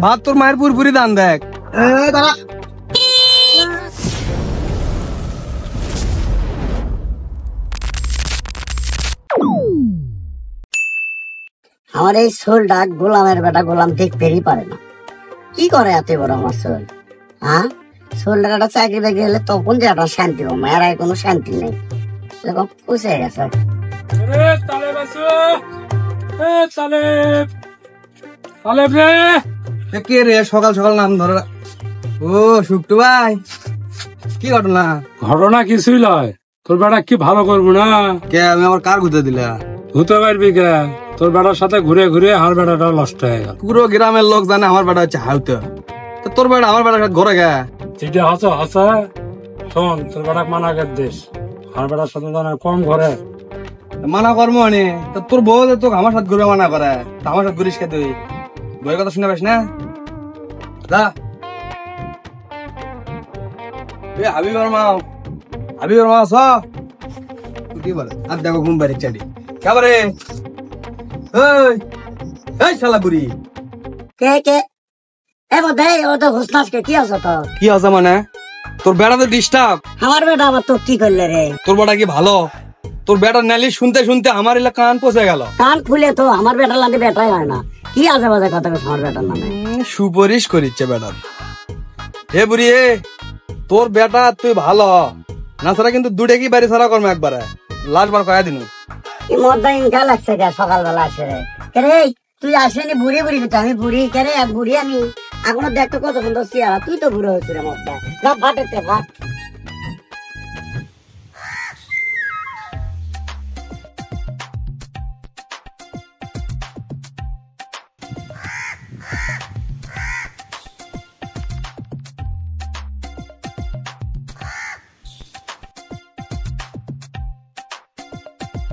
ভাত তোর মায়ের পুরপুরি দান দেখ। দাঁড়া, আমার এই সোলটা গোলামের বেটা গোলাম দেখতেই পারে না, কি করে এত বড় আমার সোল? হ্যাঁ, সোলটার একটা চাকরি বাকরি হলে তখন যে একটা শান্তি পাবো, এর আগে কোনো শান্তি নেই, এরকম পুষে গেছে। কে রে সকাল সকাল নাম ধরে? ও শুক্তু ভাই, কি ঘটনা? ঘটনা কিছুই নয়, তোর বেটা কি ভালো করবো না? কে আমি আমার কার ঘুরতে দিলা? ঘুরতে পারবি কে? তোর বেটার সাথে ঘুরে ঘুরে আমার বেটাটা নষ্ট হয়ে গেল। পুরো গ্রামের লোক জানে আমার বেটা হচ্ছে হাউতে। তোর বেটা আমার বেটার সাথে ঘরে গে যেটা হাসা হাসা। শোন, তোর বেটা মানা কর দিস, আমার বেটার সাথে কম ঘরে। মানা কর্ম নে, তোর বউ তোকে আমার সাথে ঘুরে মানা করে, আমার সাথে ঘুরিস কে তুই? বইয়ের কথা শুনে পাস না? হাবিবর মা আস, কি বলে? আর দেখো ঘুম বাড়ি চাটি কেবারে। শালা বুড়ি কে কে এ বোধে ও তো হুসনাসকে কি আছে তো? কি আছে মানে? তোর বেটা তো ডিস্টার্ব। আমার বেটা আবার তো কি করলে রে? তোর বেটা কি ভালো? তোর বেটা নালি শুনতে শুনতে আমার এলাকা কান পচে গেল। কান খুলে তো আমার বেটার লাগে বেটাই হয় না, কি আছে বাজে কথা আমার বেটার নামে? সুপারিশ করিচ্ছে বেটার। হে বুড়ি, তোর বেটা তুই ভালো না ছাড়া কিন্তু দুটে কি বাড়ি ছাড়া করবো একবারে, লাস্ট বার কয়া দিন। কি মদ্দা ইনকা লাগছে কে সকালবেলা আসে রে? কে রে তুই আসেনি? বুড়ি বুড়ি কিন্তু আমি বুড়ি কে রে? এক বুড়ি আমি এখনো দেখতে কত সুন্দর চেহারা, তুই তো বুড়ো হয়েছিস রে মদ্দা। না ভাটেতে ভাট।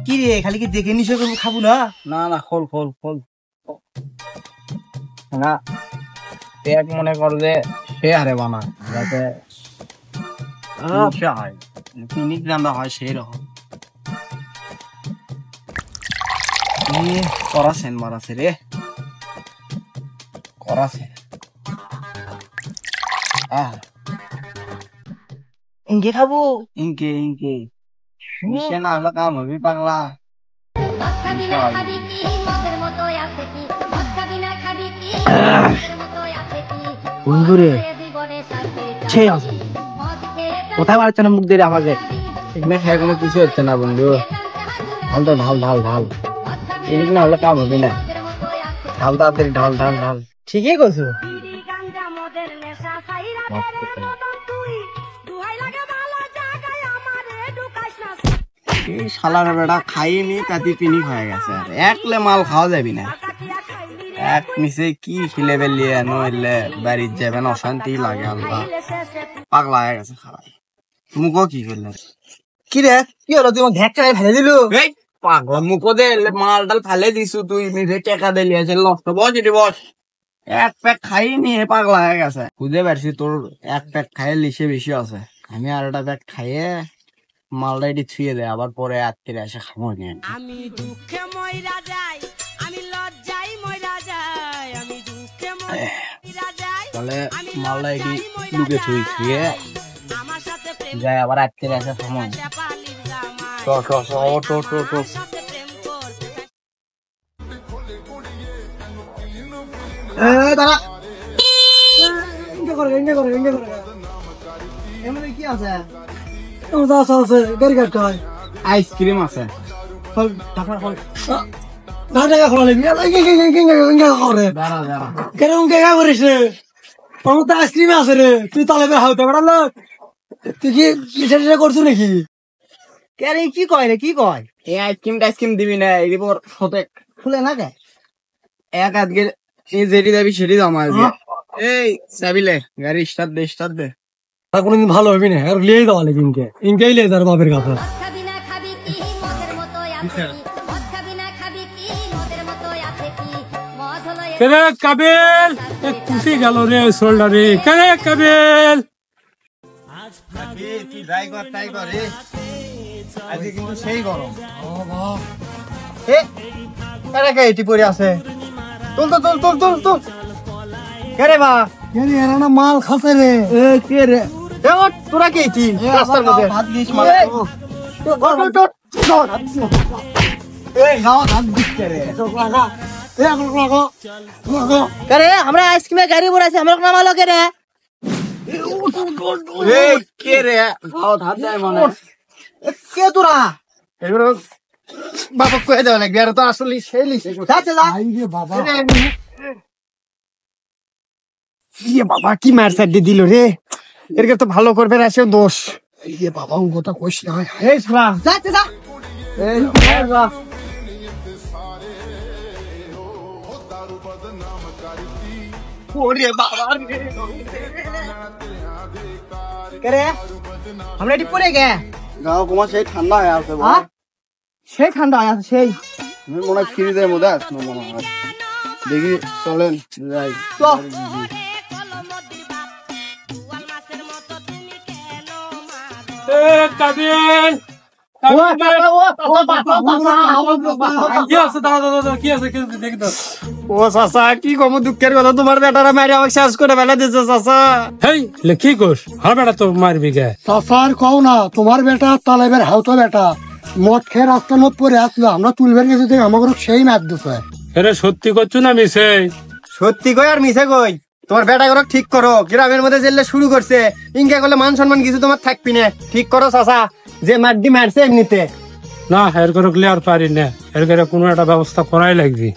কি রে খালি কি দেখে নিশো করবো, খাবো না? না না, খোল খোল খোল না, এক মনে কর যে সে হারে বানা যাতে হয় পিনিক রান্না হয় সেই রকম। করাছেন মারাছে রে, করাছে। ইনকে খাবো, ইনকে ইনকে মিশে না হলে কাম হবি পাগলা। বন্ধুরে কোথায় মারছে না মুখ দিয়ে আমাকে? এখানে খেয়ে কোনো কিছু হচ্ছে না বন্ধু, ঢাল তো ঢাল ঢাল ঢাল, এদিক না হলে কাম হবে না। ঢাল তাড়াতাড়ি ঢাল ঢাল ঢাল। ঠিকই করছো। শালার বেটা খাইনি তাতে পিনিক হয়ে গেছে, আর একলে মাল খাওয়া যাবি না। এক নিচে কি খিলে বেলিয়ে নইলে বাড়ির যাবেন, অশান্তি লাগে। আল্লাহ পাগলা হয়ে গেছে খারাপ। মুখও কি করলে? কি রে কি হলো? তুই ঘ্যাক চাই ফেলে দিলু? এই পাগল মুখো দে মাল ডাল ফেলে দিছু তুই, নিজে টেকা দিলি আছে নষ্ট। বস এটি বস। এক প্যাক খাইনি পাগলা হয়ে গেছে। খুঁজে পারছি তোর এক প্যাক খাইয়ে লিসে বেশি আছে। আমি আর একটা প্যাক খাইয়ে মালটা এটি ছুঁয়ে দেয়, আবার পরে আত্মীয় এসে খাবো নি। আমি দুঃখে মইরা যাই, আমি লজ্জায় মইরা যাই, আমি দুঃখে মইরা যাই, তাহলে মালটা এটি লুকে ছুঁয়ে আমার সাথে প্রেম যাই, আবার আত্মীয় এসে খাবো নি। পালির জামাই, টো টো টো টো টো টো। সাথে প্রেম করতে দাঁড়া, কি আছে? আইসক্রিম আছে। আইসক্রিম আছে রে, তুই তাহলে হাউতে বেড়াল, তুই কি করছো নাকি? কি কয় রে, কি কয়? এই আইসক্রিম টাইসক্রিম দিবি না, এই দিব সতেক খুলে না কে? এক আজকে যেটি যাবি সেটি জমা আসবি। এই চাবিলে গাড়ি স্টার্ট দে, স্টার্ট দে। কোনদিন ভালো হবি না, আর লিয়েই দেওয়া নাকি ইনকে, ইনকেই লিয়ে তার বাপের কাছে। খাবি না খাবি কি মদের মতো আছে কি, মদ খাবি না খাবি কি মদের মতো আছে কি, মদ হলো কেরে কাবিল, খুশি গেল রে শোল্ডারে। কেরে কাবিল, তুই যাই কর তাই কর রে, আজকে কিন্তু সেই গরম। এটি পরে আছে, তুল তো তুল তুল তুল তুল। কে রে বা এরে এরা না মাল খাচ্ছে রে। এ কে রে এ ও তোরা কে কি রাস্তার মধ্যে ভাত দিস মাল। এই গাও হাত দিচ্ছে রে এ এখন লাগো লাগো। करे हमरा आइसक्रीम गाड़ी बोराছে আমরা নাম আলো কে রে এই কে রে গাও হাত দেয় মনে কে তোরা এগুলো বাবা কয়ে দেওয়া লাগবে আর তো আসলে সেই লিখে যাচ্ছে যা আই রে বাবা। ইয়ে বাবা কি মার সাইড দিল রে এরকে তো ভালো করবে না সে দোষ এই রে বাবা ও কথা কইস না। এই শোনা যাচ্ছে যা এই ওরে বাবা রে करे हमरा এটি পড়ে গে গাও তোমার সেই ঠান্ডা হয়ে আছে হ্যাঁ সেই ঠান্ডা আছে সেই আমি মনে হয় ফ্রিজের মধ্যে আসলো মনে হয় দেখি চলেন যাই তো কলমদ্রির বাপ দুয়াল মাছের মতো তুমি কেন মারো এ কাবিল কি আছে দাদা কি আছে দেখি তো ও চাচা কি কম দুঃখের কথা তোমার বেটারা মারি আমাকে শেষ করে ফেলে দিচ্ছে চাচা হেই লে কি কোস হার বেটা তো মারবি গে চাচার কও না তোমার বেটা তালেবের হাউতো বেটা মদ খেয়ে রাস্তার মধ্যে পড়ে আসলো আমরা তুলবেন গেছি দেখে আমাকে সেই মার দিছে। এরে সত্যি করছো না মিছে সত্যি কই আর মিছে কই তোমার বেটা করো ঠিক করো গ্রামের মধ্যে জেলে শুরু করছে ইনকা করলে মান সম্মান কিছু তোমার থাকবি না ঠিক করো চাচা যে মারডি মারছে এমনিতে না এর করে ক্লিয়ার পারি না এর করে কোনো একটা ব্যবস্থা করাই লাগবে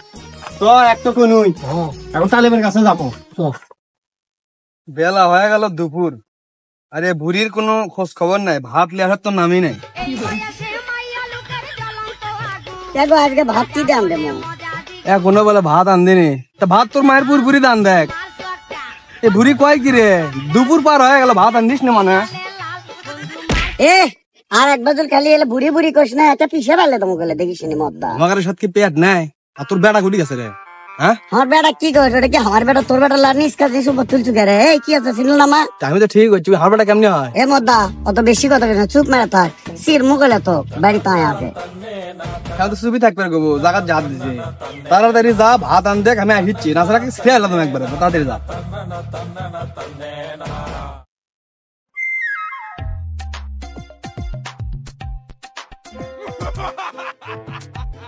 তো একটা কোনুই এখন তালেবের কাছে যাবো বেলা হয়ে গেল দুপুর আরে বুড়ির কোনো খোঁজ খবর নাই ভাত লিয়ার তো নামই নাই এই বয়সে মাইয়া লোকের জ্বলন্ত আগুন দেখো আজকে ভাত কি দাম দেবো এখনো বলে ভাত আনদিনি তা ভাত তোর মায়ের পুরপুরি দান দেখ আর একটা এ বুড়ি কয় কি রে দুপুর পার হয়ে গেল ভাত আনদিস না মানে লাল বন্ধু এ আর এক বছর খালি এলে বুড়ি বুড়ি করিস না এটা পিছে ফেলে তোমাকে দেখিস নি মদ্দা আমাদের সাথে কি পেট নাই আর তোর বেটা গুলি গেছে রে হ্যাঁ আমার বেটা কি করিস ওটা কি আমার বেটা তোর বেটা লার্নিস কাছে সব তুলছু কে রে এই কি আছে ছিল না মা তা আমি তো ঠিক হচ্ছি হার বেটা কেমনি হয় এ মদ্দা অত বেশি কথা কেন চুপ মেরে থাক সির মুগলে তো বাড়ি তাই আছে তাহলে তো সুবি থাকবে গো জায়গা জাত দিছে তাড়াতাড়ি যা ভাত আন দেখ আমি আসিচ্ছি না সারা কি খেয়ে এলাম একবারে তাড়াতাড়ি যা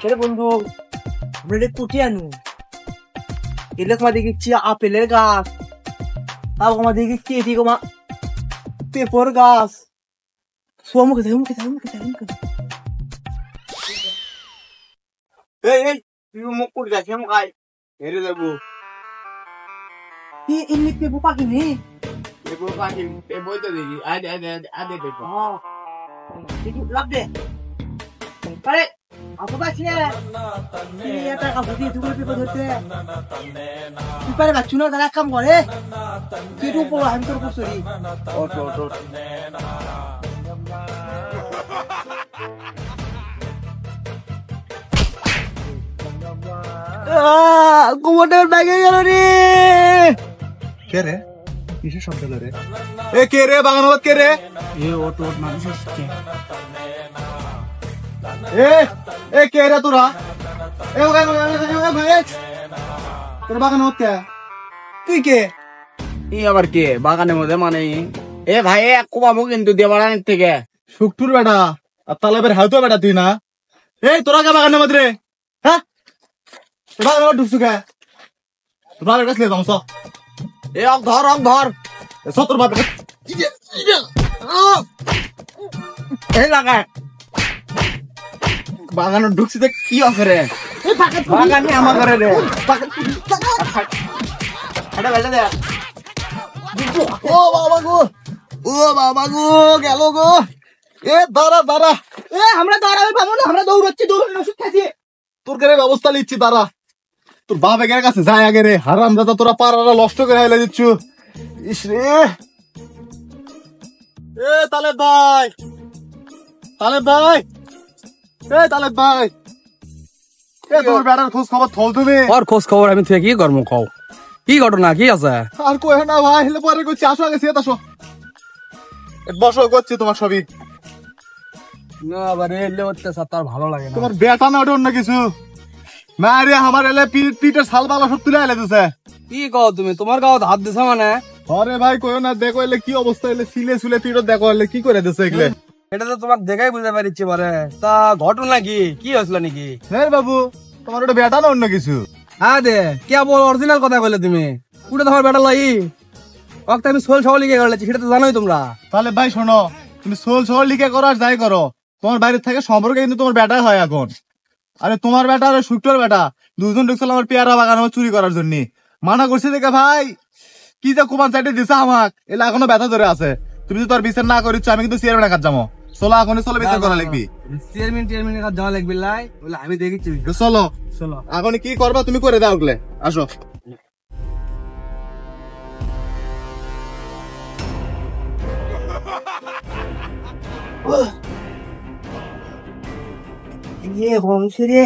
ছেড়ে বন্ধু আমরা এটা কুটি আনু এলে তোমার দেখেছি আপেলের গাছ তাও আমার দেখেছি এটি কমা পেপর গাছ মুখে থাকে মুখে থাকে মুখে থাকে মুখে এই এই তুই মুখ করে যাচ্ছি আমি খাই হেরে যাবো এমনি পেপো পাখি নেই দেখো পাখি এ বইতে দেখি আদে আদে আদে দেখো লাভ দে আরে আপু পাচ্ছি না এটা কাপড় দিয়ে তুমি পেপো ধরতে তুই পারে বাচ্চু না তারা কাম করে তুই তো উপর আমি তোর উপর সরি ওটো ওটো গোবরটা ব্যাগে গেল রে কে রে কিসের শব্দ হলো রে এ কে রে বাগানবাদ কে রে এ ওট ওট মানুষ এসছে এ এ কে রে তোরা এ ওখানে তোর বাগানবাদ কে তুই কে এই আবার কে বাগানের মধ্যে মানে এ ভাই এক কুমাবো কিন্তু দেবাড়ানের থেকে শুকটুর বেটা আর তালেবের হাউতো বেটা তুই না এই তোরা কে বাগানের মধ্যে রে হ্যাঁ তোর বাগানের মধ্যে ঢুকছু কে তোর বাবার কাছে যাও সব এ অক ধর সতর বাপ এই লাগা বাগানে ঢুকছি দেখ কি আছে রে বাগানে আমার ঘরে রে এটা বেলা দে ও বাবা গো গেল গো এ দাঁড়া এ আমরা দাঁড়াবে পাবো না আমরা দৌড়াচ্ছি দৌড়ানোর ওষুধ খাচ্ছি তোর কাছে ব্যবস্থা নিচ্ছি দাঁড়া তোর বাপ এগের কাছে যায় আগে রে হারাম দাদা তোরা পাড়াটা নষ্ট করে হেলে দিচ্ছ ইস রে এ তালেব ভাই এ তোর বেটার খোঁজ খবর থল তুমি আর খোঁজ খবর আমি থেকে কি করবো কও কি ঘটনা কি আছে আর কই না ভাই হেলে পরে করছি আসো আগে সিয়াত আসো বসো করছি তোমার সবই না আবার এলে হচ্ছে তার ভালো লাগে না তোমার বেটা না ওটা অন্য কিছু মারে আমার এলে পিঠের ছাল বালা সব তুলে এলে দিছে কি কও তুমি তোমার গাঁত হাত দিছ মানে আরে ভাই কইও না, দেখো এলে কি অবস্থা, এলে সিলে সুলে তুই দেখো এলে কি করে দিছে এগুলো। এটা তো তোমাকে দেখাই বুঝতে পারছি পারে তা ঘটনা কি কি হয়েছিল নাকি হ্যাঁ বাবু, তোমার ওটা বেটা না অন্য কিছু? হ্যাঁ দে কে বল অরিজিনাল কথা কইলে তুমি কুড়ে তোমার বেটা লাই ওকে আমি সোল সওয়াল লিখে করলেছি সেটা তো জানোই তোমরা। তাহলে ভাই শোনো, তুমি সোল শহর লিখে করো আর যাই করো, তোমার বাইরে থেকে সম্পর্কে কিন্তু তোমার বেটা হয় এখন। আরে তোমার বেটা আর শুক্তোর বেটা দুজন ঢুকছিল আমার পেয়ারা বাগান আমার চুরি করার জন্য। মানা করছি দেখে ভাই কি যে কুমান চাইটে দিছে আমাক, এলা এখনো ব্যথা ধরে আছে। তুমি যদি তোর বিচার না করিস আমি কিন্তু চেয়ারম্যানের কাছে যাবো। চলো এখনই চলো, বিচার করা লিখবি। চেয়ারম্যানের কাছে যাওয়া লাগবে লাই বলে আমি দেখেছি। চলো চলো এখন কি করবা তুমি করে দাও ওগুলো, আসো। বংশী রে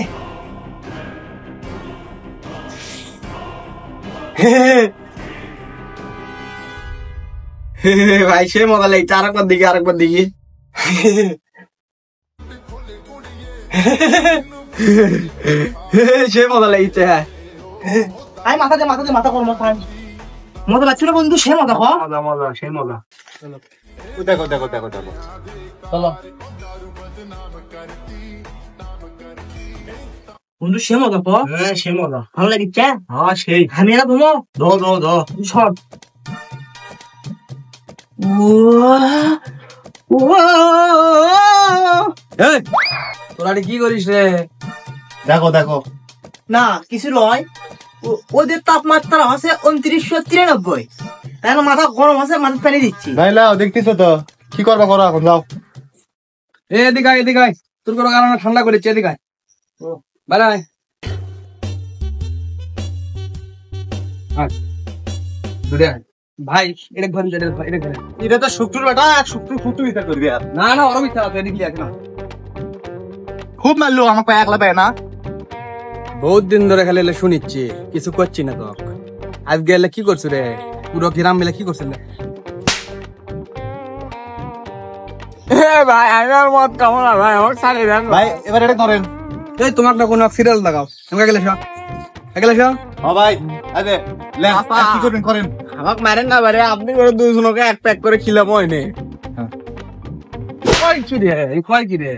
ভাই সে মজা লাগছে, আরেকবার দেখি আরেকবার দেখি। সে মজা লাগছে। আই মাথা দে মাথা কর মাথা মজা লাগছে না বন্ধু, সে মজা কর। মজা মজা সেই মজা। দেখো দেখো দেখো দেখো চলো বন্ধু, সে মজা কর। হ্যাঁ সেই মজা। ভালো লাগিচ্ছে? হ্যাঁ সেই আমি এরা ঘুমো ধো ধো ধো। সব এই তোরা কি করিস রে? দেখো দেখো না কিছু নয়, ওদের তাপমাত্রা আছে 2993, তাই না? মাথা গরম আছে, মাথা পানি দিচ্ছি। ভাই লাও দেখতেছো তো, কি করবা করো এখন যাও। এদিকে আয়, এদিকে আয়। তোর কোনো কারণে ঠান্ডা করেছে, এদিকে আয়। বাড়াই দূরে আয়। ভাই এটা ঘরে এটা ঘরে। এটা তো শুক্তোর বেটা, শুক্তোর ফুটু বিচার করবি আর। না না ওরম ইচ্ছা আছে, এদিকে আয় না। খুব মারলো আমাকে একলা পায় না। বহুত দিন ধরে খালি এলে শুনিচ্ছি, কিছু করছি না তো। আজকে এলে কি করছো রে? পুরো গ্রাম মিলে কি করছিল? ভাই আমি আর মত খাবো না ভাই, আমার সারি দেন ভাই এবার এটা করেন। এই তোমার না কোনো সিরিয়াল লাগাও, আমাকে গেলে সব গেলে সব। ও ভাই আরে লেন আর কি করবেন করেন। আমাকে মারেন না বারে, আপনি করে দুজনকে এক প্যাক করে খিলাম হয়নি। কয় কি রে? কয় কি রে?